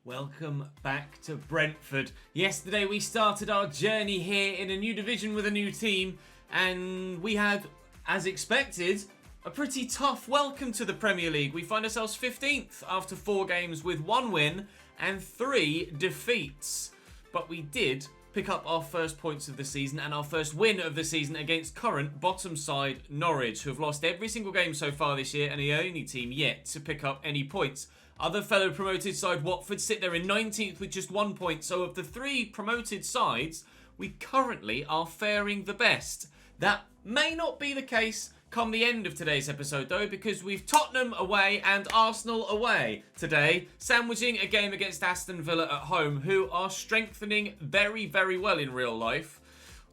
Welcome back to Brentford. Yesterday we started our journey here in a new division with a new team, and we had, as expected, a pretty tough welcome to the Premier League. We find ourselves 15th after 4 games with 1 win and 3 defeats. But we did pick up our first points of the season and our first win of the season against current bottom side Norwich, who have lost every single game so far this year and are the only team yet to pick up any points. Other fellow promoted side Watford sit there in 19th with just 1 point. So of the 3 promoted sides, we currently are faring the best. That may not be the case come the end of today's episode though, because we've Tottenham away and Arsenal away today, sandwiching a game against Aston Villa at home, who are strengthening very, very well in real life.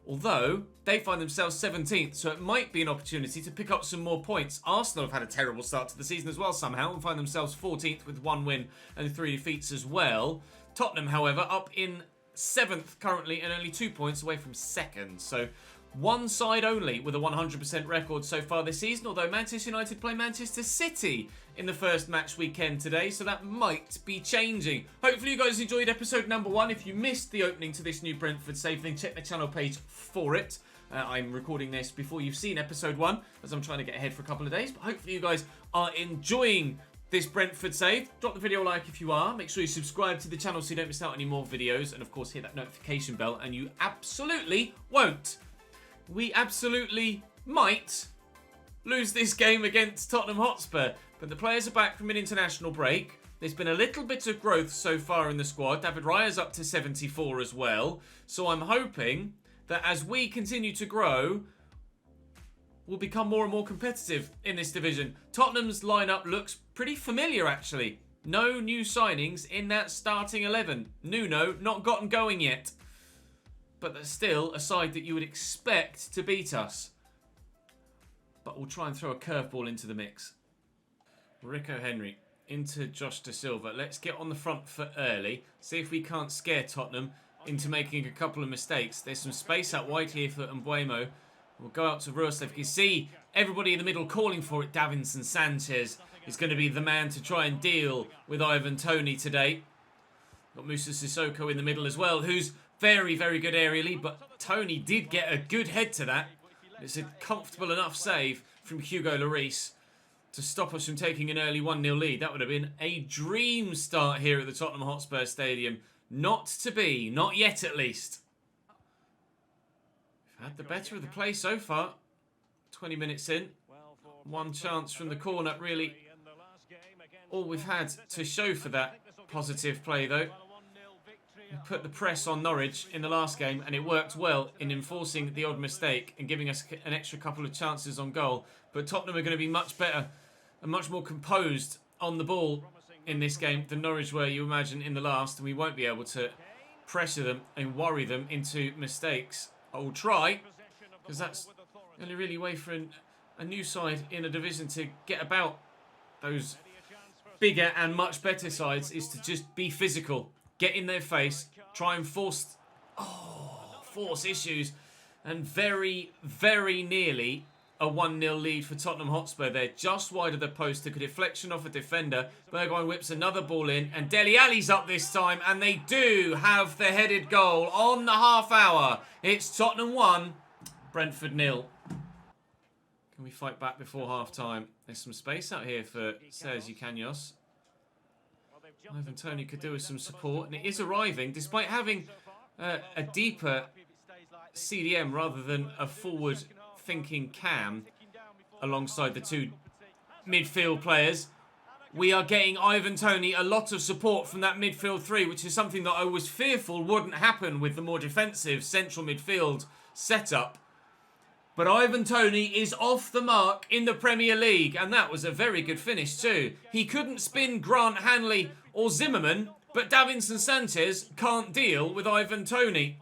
Although they find themselves 17th, so it might be an opportunity to pick up some more points. Arsenal have had a terrible start to the season as well somehow and find themselves 14th with 1 win and 3 defeats as well. Tottenham, however, up in 7th currently and only 2 points away from 2nd. So one side only with a 100% record so far this season, although Manchester United play Manchester City in the first match weekend today, so that might be changing. Hopefully you guys enjoyed episode number 1. If you missed the opening to this new Brentford save, then check the channel page for it. I'm recording this before you've seen episode 1, as I'm trying to get ahead for a couple of days, but hopefully you guys are enjoying this Brentford save. Drop the video a like if you are. Make sure you subscribe to the channel so you don't miss out on any more videos, and of course hit that notification bell, and you absolutely won't. We absolutely might lose this game against Tottenham Hotspur, but the players are back from an international break. There's been a little bit of growth so far in the squad. David Raya's up to 74 as well, so I'm hoping that as we continue to grow, we'll become more and more competitive in this division. Tottenham's lineup looks pretty familiar actually. No new signings in that starting 11. Nuno not gotten going yet, but that's still a side that you would expect to beat us. But we'll try and throw a curveball into the mix. Rico Henry into Josh Da Silva. Let's get on the front foot early. See if we can't scare Tottenham into making a couple of mistakes. There's some space out wide here for Mbuemo. We'll go out to Roerslev. You can see everybody in the middle calling for it. Davinson Sanchez is going to be the man to try and deal with Ivan Toney today. Got Musa Sissoko in the middle as well, who's very, very good aerially, but Toney did get a good head to that. It's a comfortable enough save from Hugo Lloris to stop us from taking an early 1-0 lead. That would have been a dream start here at the Tottenham Hotspur Stadium. Not to be, not yet at least. We've had the better of the play so far. 20 minutes in. One chance from the corner, really all we've had to show for that positive play though. We put the press on Norwich in the last game, and it worked well in enforcing the odd mistake and giving us an extra couple of chances on goal. But Tottenham are going to be much better and much more composed on the ball in this game than Norwich were, you imagine, in the last. And we won't be able to pressure them and worry them into mistakes. I will try, because that's the only really way for a new side in a division to get about those bigger and much better sides, is to just be physical. Get in their face, try and force issues, and very, very nearly a 1-0 lead for Tottenham Hotspur there, just wide of the post. Took a deflection off a defender. Bergwijn whips another ball in, and Dele Alli's up this time, and they do have the headed goal on the half hour. It's Tottenham 1, Brentford 0. Can we fight back before half time? There's some space out here for Sergi Canos. Ivan Toney could do with some support, and it is arriving despite having a deeper CDM rather than a forward-thinking cam alongside the 2 midfield players. We are getting Ivan Toney a lot of support from that midfield 3, which is something that I was fearful wouldn't happen with the more defensive central midfield setup. But Ivan Toney is off the mark in the Premier League, and that was a very good finish too. He couldn't spin Grant Hanley or Zimmerman, but Davinson Sanchez can't deal with Ivan Toney.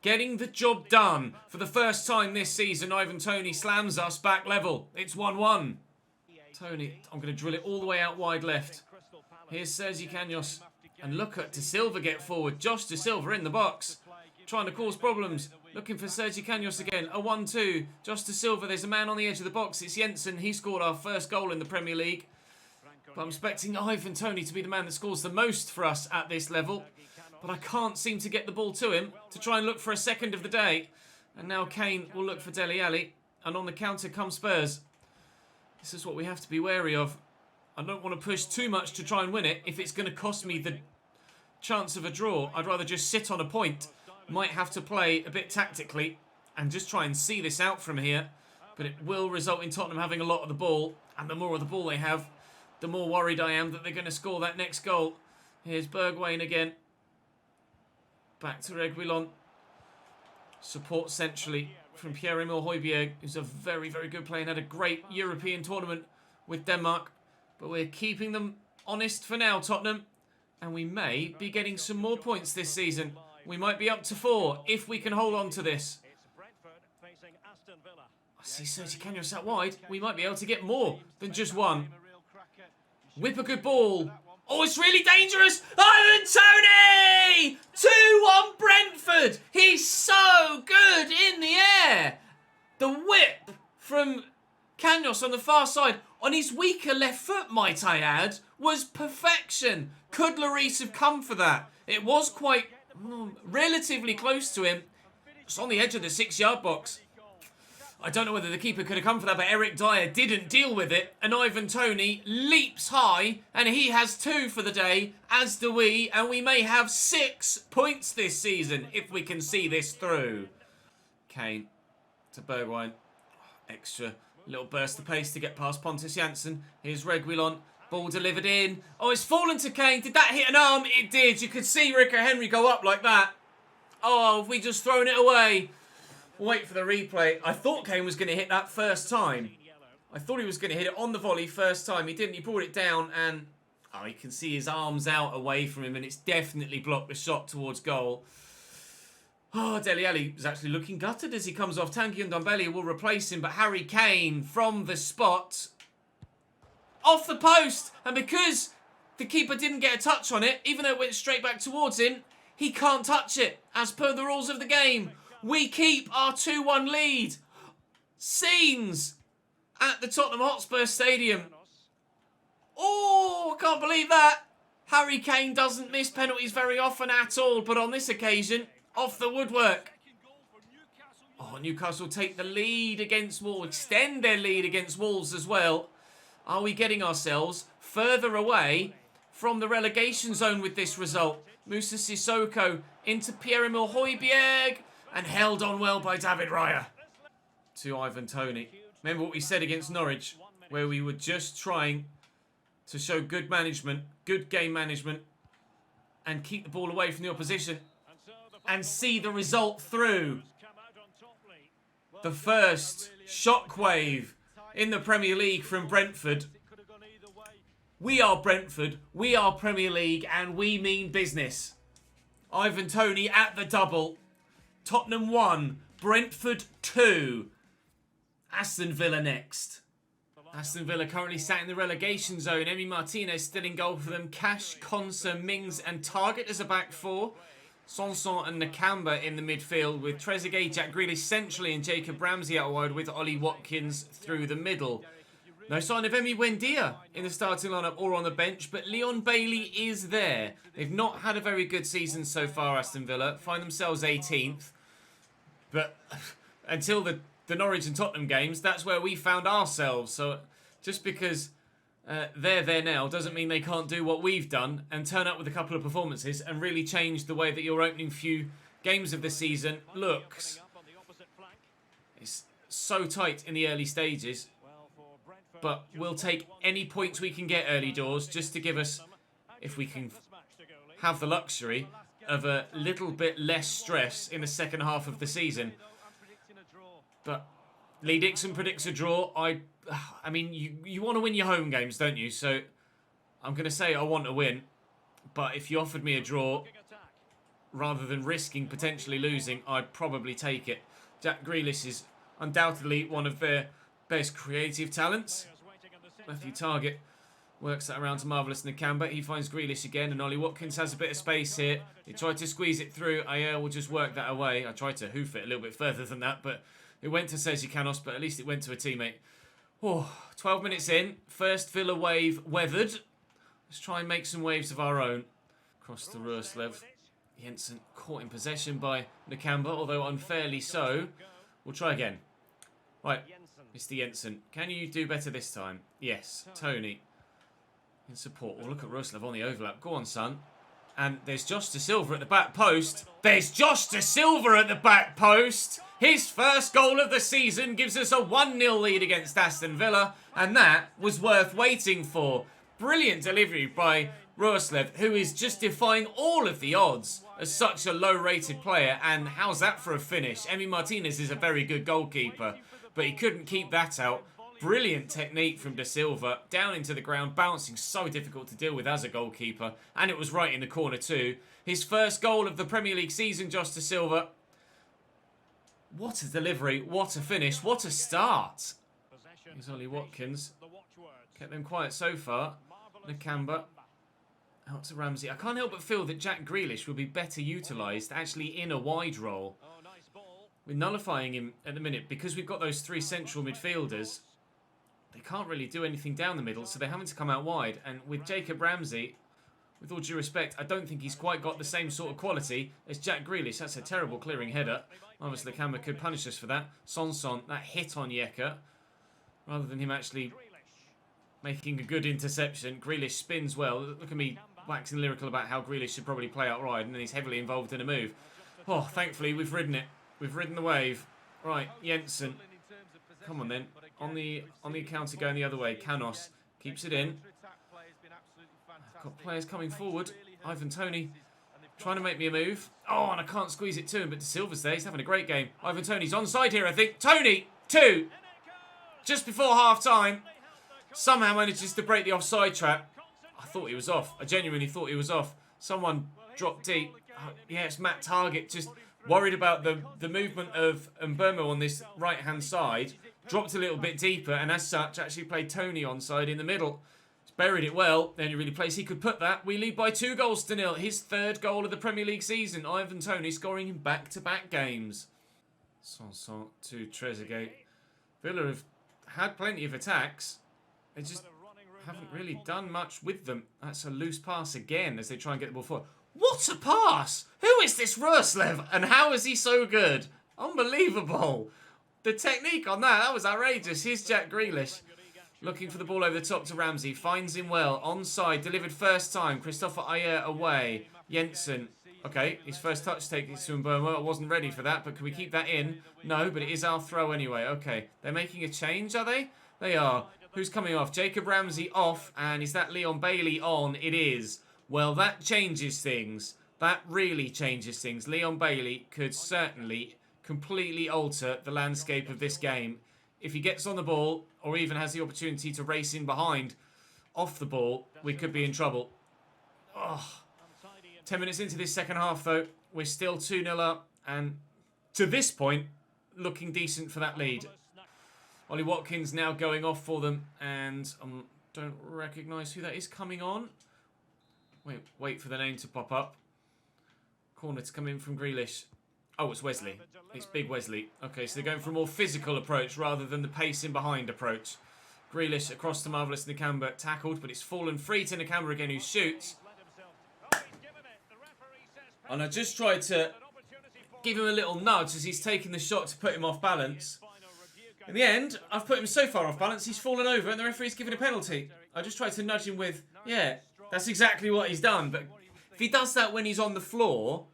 Getting the job done for the first time this season. Ivan Toney slams us back level. It's 1-1. Toney, I'm going to drill it all the way out wide left. Here's Sergi Canos, and look at Da Silva get forward. Josh Da Silva in the box, trying to cause problems. Looking for Sergi Canos again. A 1-2. Josh Da Silva. There's a man on the edge of the box. It's Jensen. He scored our first goal in the Premier League. But I'm expecting Ivan Toney to be the man that scores the most for us at this level. But I can't seem to get the ball to him to try and look for a second of the day. And now Kane will look for Dele Alli. And on the counter come Spurs. This is what we have to be wary of. I don't want to push too much to try and win it if it's going to cost me the chance of a draw. I'd rather just sit on a point. Might have to play a bit tactically and just try and see this out from here. But it will result in Tottenham having a lot of the ball. And the more of the ball they have, the more worried I am that they're going to score that next goal. Here's Bergwijn again. Back to Reguilon. Support centrally from Pierre-Emile Højbjerg, who's a very, very good player and had a great European tournament with Denmark. But we're keeping them honest for now, Tottenham. And we may be getting some more points this season. We might be up to 4 if we can hold on to this. I see Sergi Canos out wide. We might be able to get more than just 1. Whip a good ball. Oh, it's really dangerous. Ivan Toney! 2-1 Brentford. He's so good in the air. The whip from Canos on the far side, on his weaker left foot, might I add, was perfection. Could Lloris have come for that? It was quite relatively close to him. It's on the edge of the 6-yard box. I don't know whether the keeper could have come for that, but Eric Dyer didn't deal with it. And Ivan Toney leaps high, and he has 2 for the day, as do we. And we may have 6 points this season if we can see this through. Kane to Bergwijn. Extra little burst of pace to get past Pontus Jansson. Here's Reguilon. Ball delivered in. Oh, it's fallen to Kane. Did that hit an arm? It did. You could see Ricker Henry go up like that. Oh, have we just thrown it away? Wait for the replay. I thought Kane was going to hit that first time. I thought he was going to hit it on the volley first time. He didn't. He brought it down and you can see his arms out away from him and it's definitely blocked the shot towards goal. Oh, Dele Alli is actually looking gutted as he comes off. Tanguy Ndombele will replace him, but Harry Kane from the spot. Off the post. And because the keeper didn't get a touch on it, even though it went straight back towards him, he can't touch it as per the rules of the game. We keep our 2-1 lead. Scenes at the Tottenham Hotspur Stadium. Oh, I can't believe that. Harry Kane doesn't miss penalties very often at all, but on this occasion, off the woodwork. Oh, Newcastle take the lead against Wolves, extend their lead against Wolves as well. Are we getting ourselves further away from the relegation zone with this result? Moussa Sissoko into Pierre-Emile Højbjerg. And held on well by David Raya. To Ivan Toney. Remember what we said against Norwich, where we were just trying to show good management, good game management, and keep the ball away from the opposition, and see the result through. The first shockwave in the Premier League from Brentford. We are Brentford, we are Premier League, and we mean business. Ivan Toney at the double. Tottenham 1, Brentford 2. Aston Villa next. Aston Villa currently sat in the relegation zone. Emi Martinez still in goal for them. Cash, Konsa, Mings and Target as a back 4. Sanson and Nakamba in the midfield with Trezeguet, Jack Grealish centrally and Jacob Ramsey out wide with Ollie Watkins through the middle. No sign of Emi Buendia in the starting lineup or on the bench, but Leon Bailey is there. They've not had a very good season so far, Aston Villa. Find themselves 18th. But until the Norwich and Tottenham games, that's where we found ourselves. So just because they're there now doesn't mean they can't do what we've done and turn up with a couple of performances and really change the way that your opening few games of the season looks. It's so tight in the early stages. But we'll take any points we can get early doors just to give us, if we can have the luxury, of a little bit less stress in the second half of the season. But Lee Dixon predicts a draw. I mean, you want to win your home games, don't you? So I'm going to say I want to win. But if you offered me a draw, rather than risking potentially losing, I'd probably take it. Jack Grealish is undoubtedly one of their best creative talents. Matthew Target works that around to Marvellous Nakamba. He finds Grealish again, and Ollie Watkins has a bit of space here. He tried to squeeze it through. Ayer will just work that away. I tried to hoof it a little bit further than that, but it went to Sergi Canos, but at least it went to a teammate. Oh, 12 minutes in. First Villa wave weathered. Let's try and make some waves of our own. Across to Roslev. Jensen caught in possession by Nakamba, although unfairly so. We'll try again. Right, Mr. Jensen, can you do better this time? Yes, Tony. In support. Oh, look at Roslev on the overlap. Go on, son. And there's Josh De Silva at the back post. There's Josh De Silva at the back post. His first goal of the season gives us a 1-0 lead against Aston Villa. And that was worth waiting for. Brilliant delivery by Roslev, who is just defying all of the odds as such a low-rated player. And how's that for a finish? Emi Martinez is a very good goalkeeper, but he couldn't keep that out. Brilliant technique from De Silva, down into the ground, bouncing, so difficult to deal with as a goalkeeper. And it was right in the corner too. His first goal of the Premier League season, Josh De Silva. What a delivery, what a finish, what a start. Here's Ollie Watkins. Kept them quiet so far. Nakamba. Out to Ramsey. I can't help but feel that Jack Grealish will be better utilised actually in a wide role. We're nullifying him at the minute because we've got those three central midfielders. They can't really do anything down the middle, so they're having to come out wide. And with Jacob Ramsey, with all due respect, I don't think he's quite got the same sort of quality as Jack Grealish. That's a terrible clearing header. Obviously, Nakamba could punish us for that. Son, that hit on Yeka. Rather than him actually making a good interception. Grealish spins well. Look at me waxing lyrical about how Grealish should probably play out wide, and then he's heavily involved in a move. Oh, thankfully, we've ridden it. We've ridden the wave. Right, Jensen. Come on then. On the counter going the other way. Canos keeps it in. Got players coming forward. Ivan Toney trying to make me a move. Oh, and I can't squeeze it to him, but De Silva's there. He's having a great game. Ivan Toney's onside here, I think. Toney, 2. Just before half-time. Somehow manages to break the offside trap. I thought he was off. I genuinely thought he was off. Someone dropped deep. Yeah, it's Matt Target. Just worried about the movement of Mbermo on this right-hand side. Dropped a little bit deeper, and as such, actually played Toney onside in the middle. He's buried it well. The only really place he could put that. We lead by 2-0. His third goal of the Premier League season. Ivan Toney scoring in back-to-back games. Sanson to Trezeguet. Villa have had plenty of attacks. They just haven't really done much with them. That's a loose pass again as they try and get the ball forward. What a pass! Who is this Roslev? And how is he so good? Unbelievable. The technique on that was outrageous. Here's Jack Grealish. Looking for the ball over the top to Ramsey. Finds him well. Onside. Delivered first time. Christopher Ayer away. Jensen. Okay, his first touch take is to Mbermo. I wasn't ready for that, but can we keep that in? No, but it is our throw anyway. Okay, they're making a change, are they? They are. Who's coming off? Jacob Ramsey off. And is that Leon Bailey on? It is. Well, that changes things. That really changes things. Leon Bailey could certainly completely alter the landscape of this game. If he gets on the ball, or even has the opportunity to race in behind off the ball, we could be in trouble. Oh. 10 minutes into this second half, though, we're still 2-0 up. And to this point, looking decent for that lead. Ollie Watkins now going off for them. And I don't recognise who that is coming on. Wait for the name to pop up. Corner to come in from Grealish. Oh, it's Wesley. It's Big Wesley. Okay, so they're going for a more physical approach rather than the pace in behind approach. Grealish across to Marvellous Nakamba. Tackled, but it's fallen free to Nakamba again, who shoots. And I just tried to give him a little nudge as he's taking the shot to put him off balance. In the end, I've put him so far off balance, he's fallen over and the referee's given a penalty. I just tried to nudge him with, yeah, that's exactly what he's done. But if he does that when he's on the floor,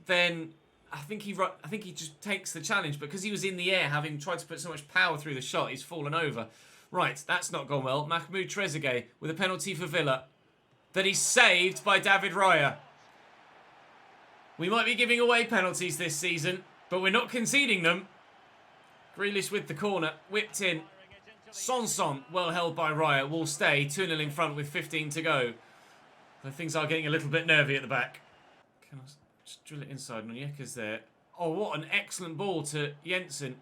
then I think he just takes the challenge. Because he was in the air, having tried to put so much power through the shot, he's fallen over. Right, that's not gone well. Mahmoud Trezeguet with a penalty for Villa that he's saved by David Raya. We might be giving away penalties this season, but we're not conceding them. Grealish with the corner, whipped in. Sanson, well held by Raya, will stay 2-0 in front with 15 to go. But things are getting a little bit nervy at the back. Can I just drill it inside? Onyeka's there. Oh, what an excellent ball to Jensen.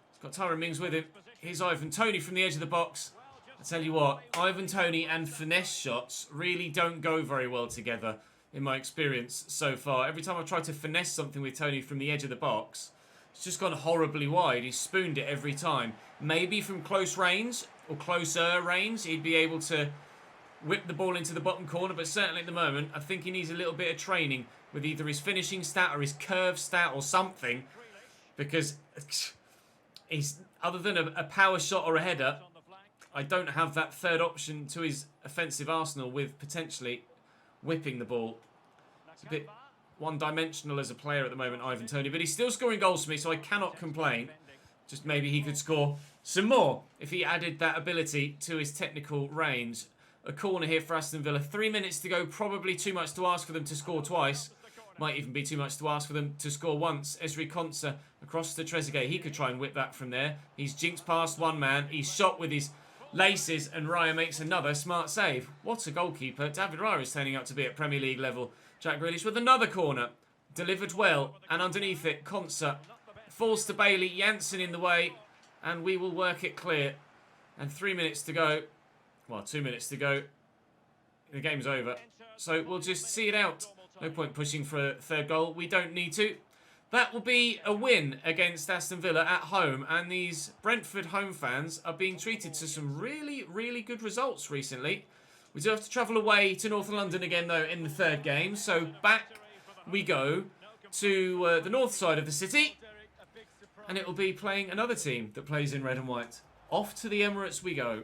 He's got Tyrone Mings with him. Here's Ivan Toney from the edge of the box. I tell you what, Ivan Toney and finesse shots really don't go very well together in my experience so far. Every time I've tried to finesse something with Toney from the edge of the box, it's just gone horribly wide. He's spooned it every time. Maybe from close range or closer range, he'd be able to whip the ball into the bottom corner, but certainly at the moment, I think he needs a little bit of training with either his finishing stat or his curve stat or something, because he's, other than a power shot or a header, I don't have that third option to his offensive arsenal with potentially whipping the ball. It's a bit one-dimensional as a player at the moment, Ivan Toney, but he's still scoring goals for me, so I cannot complain. Just maybe he could score some more if he added that ability to his technical range. A corner here for Aston Villa. 3 minutes to go. Probably too much to ask for them to score twice. Might even be too much to ask for them to score once. Esri Konsa across to Trezeguet. He could try and whip that from there. He's jinxed past one man. He's shot with his laces, and Raya makes another smart save. What a goalkeeper. David Raya is turning out to be at Premier League level. Jack Grealish with another corner. Delivered well, and underneath it, Konsa falls to Bailey. Janssen in the way, and we will work it clear. And 3 minutes to go. Well, 2 minutes to go. The game's over. So we'll just see it out. No point pushing for a third goal. We don't need to. That will be a win against Aston Villa at home. And these Brentford home fans are being treated to some really, really good results recently. We do have to travel away to North London again, though, in the third game. So back we go to the north side of the city. And it will be playing another team that plays in red and white. Off to the Emirates we go.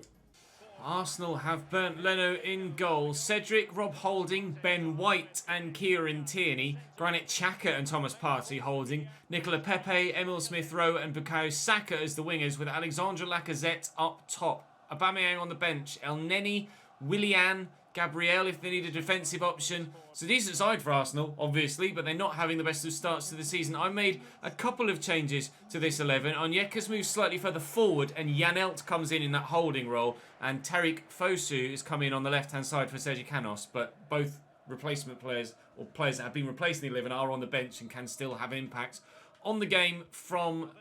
Arsenal have Bernd Leno in goal. Cedric, Rob Holding, Ben White and Kieran Tierney. Granit Xhaka and Thomas Partey holding. Nicola Pepe, Emil Smith-Rowe and Bukayo Saka as the wingers, with Alexandre Lacazette up top. Aubameyang on the bench. El Neni, Willian, Gabriel if they need a defensive option. It's a decent side for Arsenal, obviously, but they're not having the best of starts to the season. I made a couple of changes to this 11. Onyeka's moved slightly further forward, and Janelt comes in that holding role, and Tariq Fosu is coming in on the left-hand side for Sergi Canos, but both replacement players, or players that have been replaced in the 11, are on the bench and can still have impact on the game from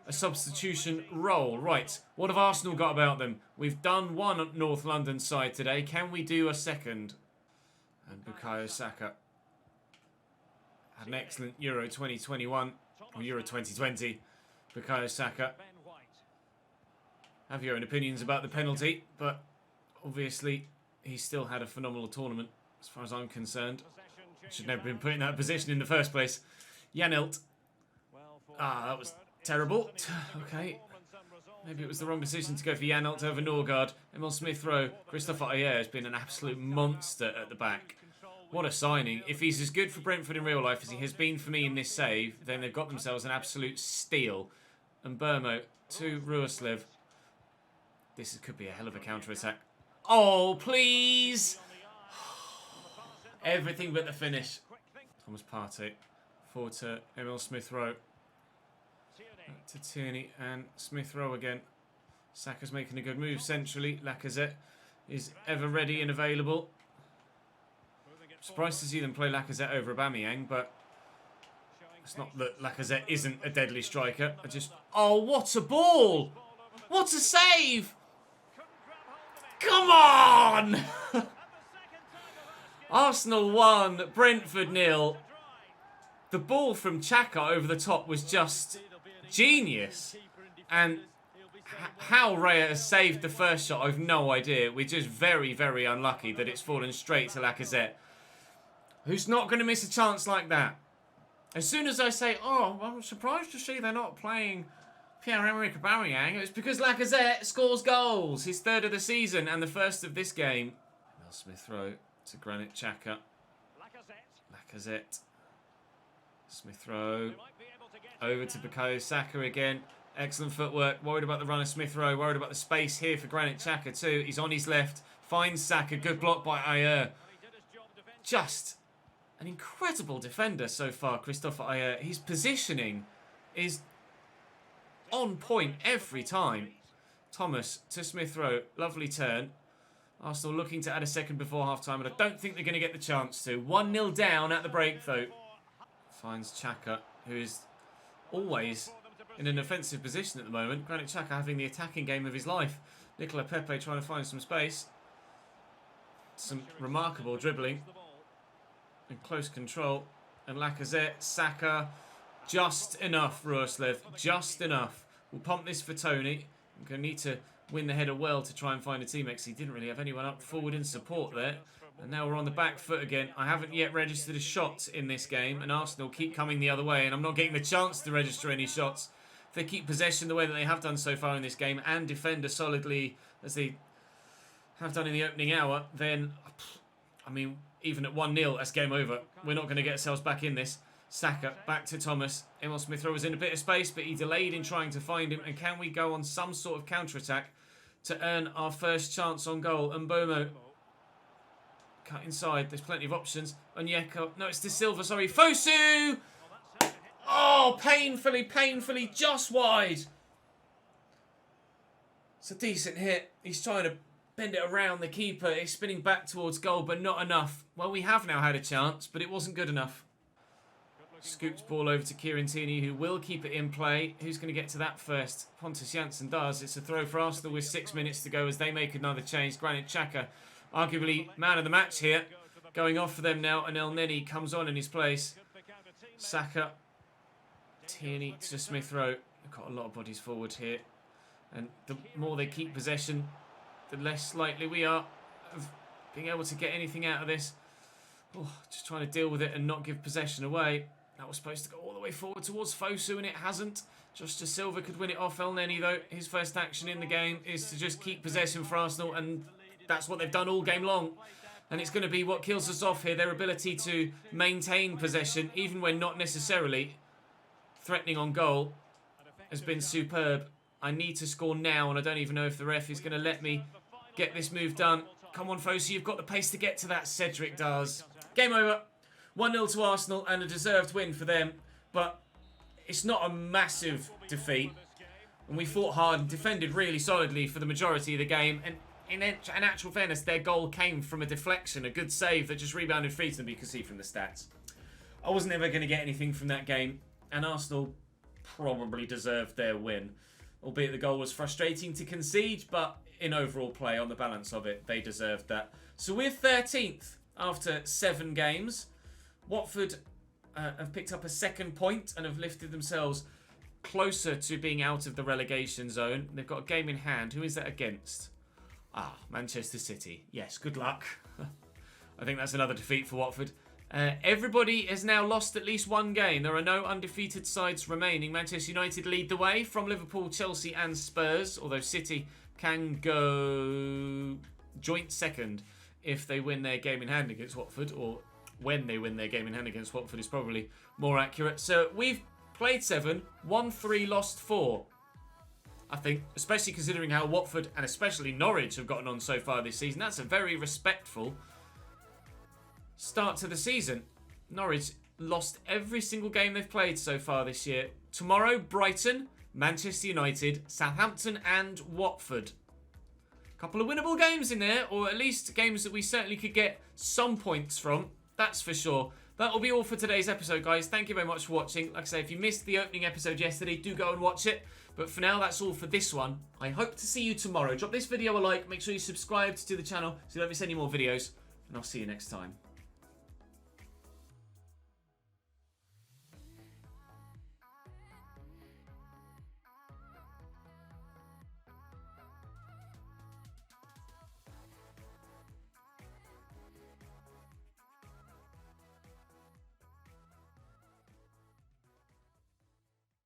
a substitution role. Right, what have Arsenal got about them? We've done one North London side today. Can we do a second? And Bukayo Saka had an excellent Euro 2021, or Euro 2020. Bukayo Saka. Have your own opinions about the penalty, but obviously he still had a phenomenal tournament as far as I'm concerned. Should never have been put in that position in the first place. Janelt. That was terrible. Okay. Maybe it was the wrong decision to go for Janelt over Norgard. Emil Smith-Rowe. Christopher Ayer has been an absolute monster at the back. What a signing. If he's as good for Brentford in real life as he has been for me in this save, then they've got themselves an absolute steal. And Burmo to Ruoslev. This could be a hell of a counter-attack. Oh, please! Everything but the finish. Thomas Partey. Forward to Emil Smith-Rowe. To Tierney and Smith-Rowe again. Saka's making a good move centrally. Lacazette is ever ready and available. Surprised to see them play Lacazette over Aubameyang, but it's not that Lacazette isn't a deadly striker. Oh, what a ball! What a save! Come on! Arsenal 1, Brentford 0. The ball from Xhaka over the top was just genius. And how Raya has saved the first shot, I've no idea. We're just very, very unlucky that it's fallen straight to Lacazette, who's not going to miss a chance like that. As soon as I say, oh, I'm surprised to see they're not playing Pierre-Emerick Aubameyang, it's because Lacazette scores goals. His third of the season and the first of this game. Emil Smith-Rowe to Granit Xhaka. Lacazette. Smith-Rowe. Over to Bukayo Saka again. Excellent footwork. Worried about the run of Smith-Rowe. Worried about the space here for Granit Xhaka too. He's on his left. Finds Saka. Good block by Ayer. Just an incredible defender so far, Christopher Ayer. His positioning is on point every time. Thomas to Smith-Rowe. Lovely turn. Arsenal looking to add a second before half-time, but I don't think they're going to get the chance to. 1-0 down at the break, though. Finds Xhaka, who is always in an offensive position at the moment. Granit Xhaka having the attacking game of his life. Nicola Pepe trying to find some space. Some remarkable dribbling. And close control. And Lacazette, Saka, just enough, Ruoslev. Just enough. We'll pump this for Toney. I'm going to need to win the header well to try and find a teammate, because he didn't really have anyone up forward in support there. And now we're on the back foot again. I haven't yet registered a shot in this game, and Arsenal keep coming the other way, and I'm not getting the chance to register any shots. If they keep possession the way that they have done so far in this game and defend as solidly as they have done in the opening hour, then, I mean, even at 1-0, that's game over. We're not going to get ourselves back in this. Saka, back to Thomas. Emil Smith-Rowe was in a bit of space, but he delayed in trying to find him. And can we go on some sort of counter-attack to earn our first chance on goal? And Mbomo, cut inside. There's plenty of options. Onyeka, no, it's De Silva, sorry. Fosu! Oh, painfully, just wide. It's a decent hit. He's trying to bend it around the keeper. He's spinning back towards goal, but not enough. Well, we have now had a chance, but it wasn't good enough. Scoops ball over to Kieran Tierney, who will keep it in play. Who's going to get to that first? Pontus Jansson does. It's a throw for Arsenal with 6 minutes to go as they make another change. Granit Xhaka, arguably man of the match here, going off for them now, and El Neni comes on in his place. Saka, Tierney to Smith-Rowe. They've got a lot of bodies forward here, and the more they keep possession, the less likely we are of being able to get anything out of this. Oh, just trying to deal with it and not give possession away. That was supposed to go all the way forward towards Fosu, and it hasn't. Josh De Silva could win it off El Neni, though. His first action in the game is to just keep possession for Arsenal, and that's what they've done all game long. And it's going to be what kills us off here, their ability to maintain possession, even when not necessarily threatening on goal, has been superb. I need to score now, and I don't even know if the ref is going to let me get this move done. Come on, Fosu, you've got the pace to get to that. Cedric does. Game over. 1-0 to Arsenal, and a deserved win for them. But it's not a massive defeat. And we fought hard and defended really solidly for the majority of the game. And in actual fairness, their goal came from a deflection, a good save that just rebounded free to them, you can see from the stats. I wasn't ever going to get anything from that game, and Arsenal probably deserved their win. Albeit the goal was frustrating to concede, but in overall play, on the balance of it, they deserved that. So we're 13th after 7 games. Watford have picked up a 2nd point and have lifted themselves closer to being out of the relegation zone. They've got a game in hand. Who is that against? Ah, Manchester City. Yes, good luck. I think that's another defeat for Watford. Everybody has now lost at least 1 game. There are no undefeated sides remaining. Manchester United lead the way from Liverpool, Chelsea and Spurs, although City can go joint 2nd if they win their game in hand against Watford, or when they win their game in hand against Watford is probably more accurate. So we've played 7, won 3, lost 4. I think, especially considering how Watford and especially Norwich have gotten on so far this season, that's a very respectful start to the season. Norwich lost every single game they've played so far this year. Tomorrow, Brighton, Manchester United, Southampton and Watford. A couple of winnable games in there, or at least games that we certainly could get some points from. That's for sure. That will be all for today's episode, guys. Thank you very much for watching. Like I say, if you missed the opening episode yesterday, do go and watch it. But for now, that's all for this one. I hope to see you tomorrow. Drop this video a like. Make sure you subscribe to the channel so you don't miss any more videos. And I'll see you next time.